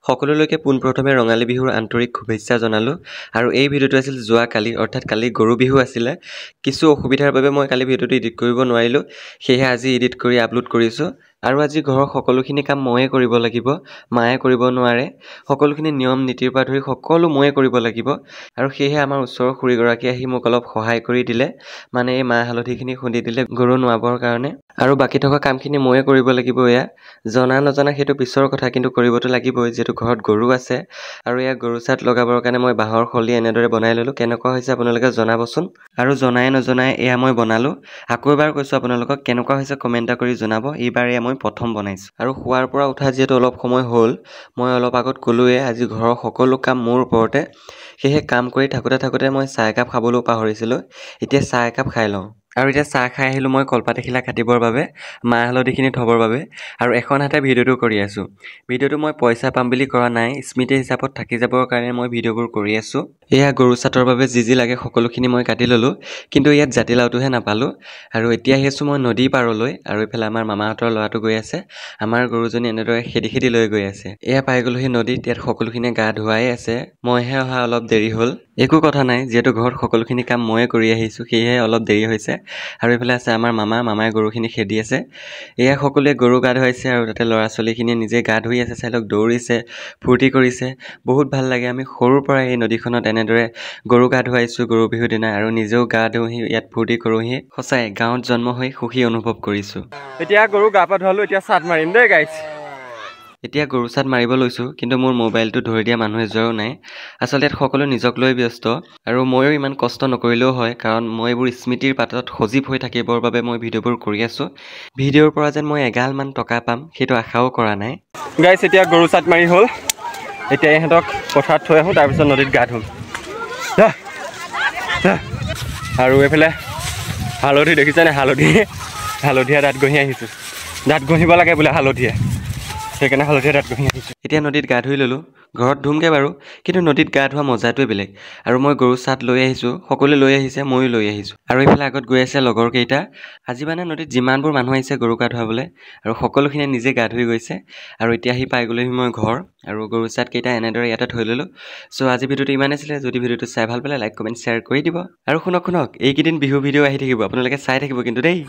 সকলোলৈকে পোনপ্ৰথমে ৰঙালী বিহুৰ আন্তৰিক শুভেচ্ছা জনালোঁ আৰু এই ভিডিঅ'টো আছিল যোৱা কালি অৰ্থাৎ কালি গৰু বিহু আছিলে কিছু অসুবিধাৰ বাবে মই কালি ভিডিঅ'টো এডিট কৰিব নোৱাৰিলোঁ সেয়েহে আজি এডিট কৰি আপলোড কৰিছোঁ আৰু আজি ঘৰৰ সকলোখিনি কাম ময়ে কৰিব লাগিব মায়ে কৰিব নোৱাৰে সকলোখিনি নিয়ম নীতিৰ পৰা ধৰি সকলো ময়ে কৰিব লাগিব আৰু সেয়েহে আমাৰ ওচৰৰ খুৰীগৰাকী আহি মোক অলপ সহায় কৰি দিলে মানে এই মাহ হালধিখিনি খুন্দি দিলে গৰু নোৱাবৰ কাৰণে আৰু বাকী থকা কামখিনি ময়ে কৰিব লাগিব এয়া জনা নজনা সেইটো পিছৰ কথা কিন্তু কৰিবতো লাগিবই যেহেতু ঘৰত গৰু আছে আৰু এয়া গৰু চাত লগাবৰ কাৰণে মই বাঁহৰ খলি এনেদৰে বনাই ল'লোঁ কেনেকুৱা হৈছে আপোনালোকে জনাবচোন আৰু জনাই নজনাই এয়া মই বনালোঁ আকৌ এবাৰ কৈছোঁ আপোনালোকক কেনেকুৱা হৈছে কমেণ্ট এটা কৰি জনাব এইবাৰ এয়া মই প্ৰথম বনাইছোঁ আৰু শোৱাৰ পৰা উঠা যিহেতু অলপ সময় হ'ল মই অলপ আগত ক'লোৱে আজি ঘৰৰ সকলো কাম মোৰ ওপৰতে সেয়েহে কাম কৰি থাকোঁতে মই চাহ একাপ খাবলৈও পাহৰিছিলোঁ এতিয়া চাহ একাপ খাই লওঁ আৰু এতিয়া চাহ খাই আহিলোঁ মই কলপাত এখিলা কাটিবৰ বাবে মাহ হালধিখিনি থ'বৰ বাবে আৰু এখন হাতে ভিডিঅ'টো কৰি আছোঁ ভিডিঅ'টো মই পইচা পাম বুলি কৰা নাই স্মৃতি হিচাপত থাকি যাবৰ কাৰণে মই ভিডিঅ'বোৰ কৰি আছোঁ এয়া গৰু চাটৰ বাবে যি লাগে সকলোখিনি মই কাটি ল'লোঁ কিন্তু ইয়াত জাতিলাওটোহে নাপালোঁ আৰু এতিয়া আহি আছোঁ মই নদী পাৰলৈ আৰু এইফালে আমাৰ মামাহঁতৰ ল'ৰাটো গৈ আছে আমাৰ গৰুজনী এনেদৰে খেদি লৈ গৈ আছে এয়া পাই গ'লোহি নদীত ইয়াত সকলোখিনিয়ে গা ধুৱাই আছে মইহে অহা অলপ দেৰি হ'ল একো কথা নাই যিহেতু ঘৰত সকলোখিনি কাম ময়ে কৰি আহিছোঁ সেয়েহে অলপ দেৰি হৈছে আৰু এইফালে আছে আমাৰ মামাই গৰুখিনি খেদি আছে এয়া সকলোৱে গৰু গা ধুৱাইছে আৰু তাতে ল'ৰা ছোৱালীখিনিয়ে নিজে গা ধুই আছে চাই লওক দৌৰিছে ফূৰ্তি কৰিছে বহুত ভাল লাগে আমি সৰুৰ পৰা এই নদীখনত এনেদৰে গৰু গা ধুৱাইছোঁ গৰু বিহুৰ দিনা আৰু নিজেও গা ধুওঁহি ইয়াত ফূৰ্তি কৰোঁহি সঁচাই গাঁৱত জন্ম হৈ সুখী অনুভৱ কৰিছোঁ এতিয়া গৰু গা পা ধুৱালোঁ এতিয়া চাট মাৰিম দেই গাইছ এতিয়া গৰু চাট মাৰিব লৈছোঁ কিন্তু মোৰ মোবাইলটো ধৰি দিয়া মানুহ এজনো নাই আচলতে ইয়াত সকলো নিজক লৈ ব্যস্ত আৰু ময়ো ইমান কষ্ট নকৰিলেও হয় কাৰণ মই এইবোৰ স্মৃতিৰ পাতত সজীৱ হৈ থাকিবৰ বাবে মই ভিডিঅ'বোৰ কৰি আছোঁ ভিডিঅ'ৰ পৰা যেন মই এগালমান টকা পাম সেইটো আশাও কৰা নাই গাইছ এতিয়া গৰু চাট মাৰি হ'ল এতিয়া ইহঁতক পথাৰত থৈ আহোঁ তাৰপিছত নদীত গা ধুম আৰু এইফালে হালধি দেখিছেনে হালধীয়া দাঁত ঘঁহি আহিছোঁ দাঁত ঘঁহিব লাগে বোলে হালধিয়ে সেইকাৰণে হালধীয়া দাঁত ঘঁহি আহিছোঁ এতিয়া নদীত গা ধুই ল'লোঁ ঘৰত ধুমগৈ বাৰু কিন্তু নদীত গা ধোৱা মজাটোৱে বেলেগ আৰু মই গৰু চাট লৈ আহিছোঁ সকলোৱে লৈ আহিছে ময়ো লৈ আহিছোঁ আৰু এইফালে আগত গৈ আছে লগৰকেইটা আজি মানে নদীত যিমানবোৰ মানুহ আহিছে গৰু গা ধুৱাবলৈ আৰু সকলোখিনিয়ে নিজে গা ধুই গৈছে আৰু এতিয়া আহি পাই গ'লোহি মই ঘৰ আৰু গৰু চাটকেইটা এনেদৰে ইয়াতে থৈ ল'লোঁ চ' আজি ভিডিঅ'টো ইমান আছিলে যদি ভিডিঅ'টো চাই ভাল পালে লাইক কমেণ্ট শ্বেয়াৰ কৰি দিব আৰু শুনক এইকেইদিন বিহু ভিডিঅ' আহি থাকিব আপোনালোকে চাই থাকিব কিন্তু দেই